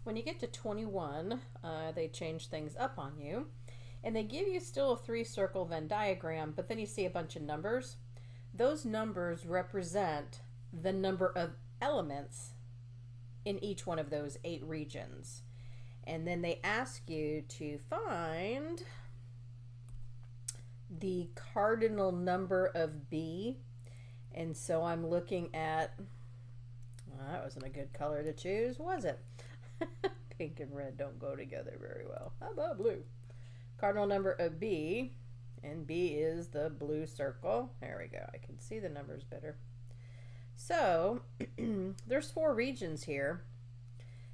When you get to 21, they change things up on you. And they give you still a three-circle Venn diagram, but then you see a bunch of numbers. Those numbers represent the number of elements in each one of those 8 regions. And then they ask you to find the cardinal number of B. And so I'm looking at, well, that wasn't a good color to choose, was it? Pink and red don't go together very well. How about blue? Cardinal number of B, and B is the blue circle. There we go. I can see the numbers better. So there's 4 regions here,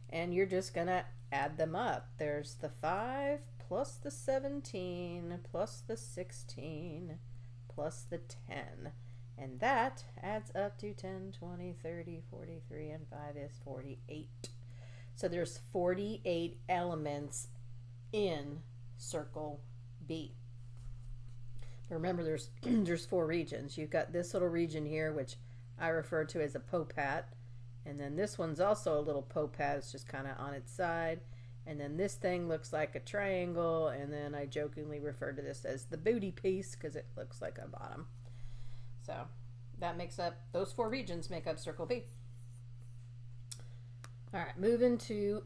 and you're just going to add them up. There's the 5 plus the 17 plus the 16 plus the 10. And that adds up to 10, 20, 30, 43, and 5 is 48. So there's 48 elements in circle B. Remember, there's 4 regions. You've got this little region here, which I refer to as a popat, and then this one's also a little popat. It's just kind of on its side, and then this thing looks like a triangle, and then I jokingly refer to this as the booty piece because it looks like a bottom. So that makes up, those 4 regions make up circle B. All right, moving to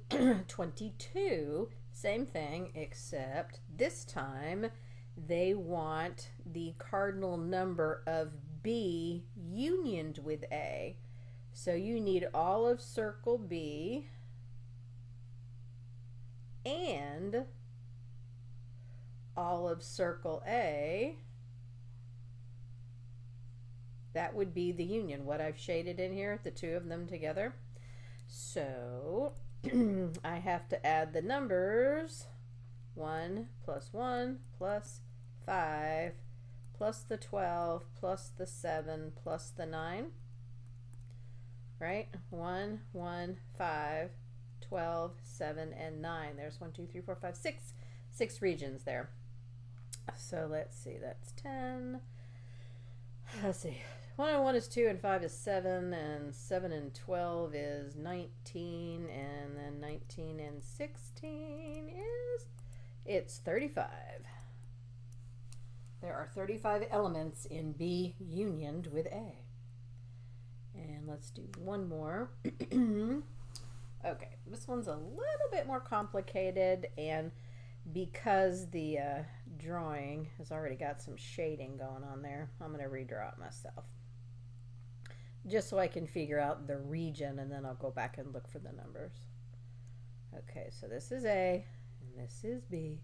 22, same thing, except this time they want the cardinal number of B unioned with A. So you need all of circle B and all of circle A. That would be the union, what I've shaded in here, the 2 of them together. So I have to add the numbers 1 plus 1 plus 5 plus the 12 plus the 7 plus the 9. Right? 1, 1, 5, 12, 7, and 9. There's 1, 2, 3, 4, 5, 6. 6 regions there. So let's see, that's 10. Let's see. 1 and 1 is 2, and 5 is 7, and 7 and 12 is 19, and then 19 and 16 is, it's 35. There are 35 elements in B unioned with A. And let's do one more. Okay, this one's a little bit more complicated, and because the drawing has already got some shading going on there, I'm going to redraw it myself, just so I can figure out the region, and then I'll go back and look for the numbers. Okay, so this is A, and this is B,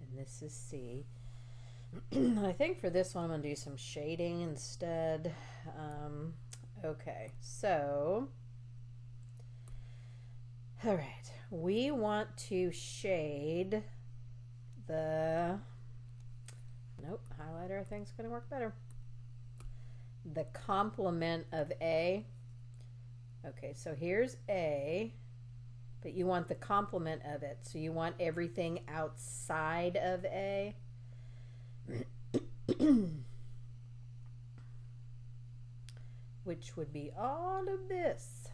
and this is C. I think for this one I'm going to do some shading instead. Okay, so, all right, we want to shade the, nope, highlighter I think is going to work better. The complement of A. Okay, so here's A, but you want the complement of it, so you want everything outside of A. Which would be all of this.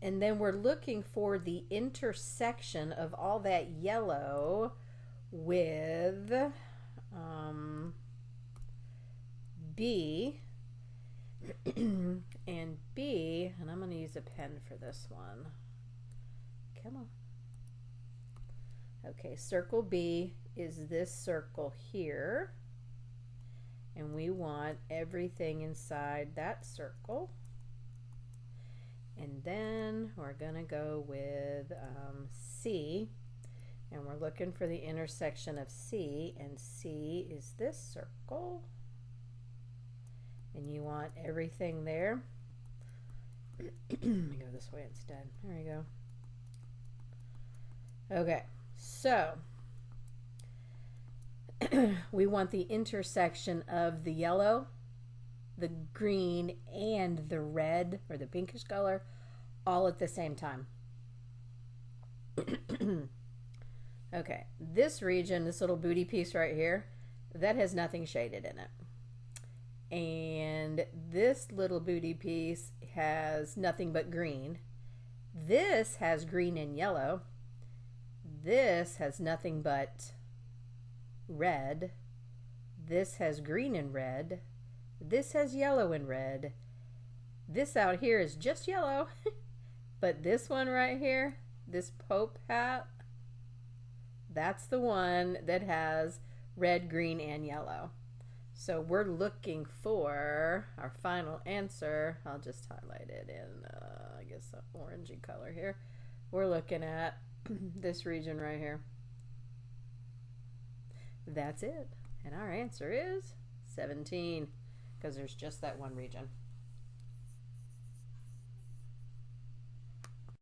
And then we're looking for the intersection of all that yellow with B and B, and I'm going to use a pen for this one. Come on. Okay, circle B is this circle here, and we want everything inside that circle. And then we're going to go with C, and we're looking for the intersection of C, and C is this circle. And you want everything there. Let me go this way instead. There you go. Okay, so we want the intersection of the yellow, the green, and the red, or the pinkish color, all at the same time. Okay, this region, this little booty piece right here, that has nothing shaded in it. And this little booty piece has nothing but green. This has green and yellow. This has nothing but red. This has green and red. This has yellow and red. This out here is just yellow. But this one right here, this Pope hat, that's the one that has red, green, and yellow. So we're looking for our final answer. I'll just highlight it in, I guess, an orangey color here. We're looking at this region right here. That's it. And our answer is 17, because there's just that one region.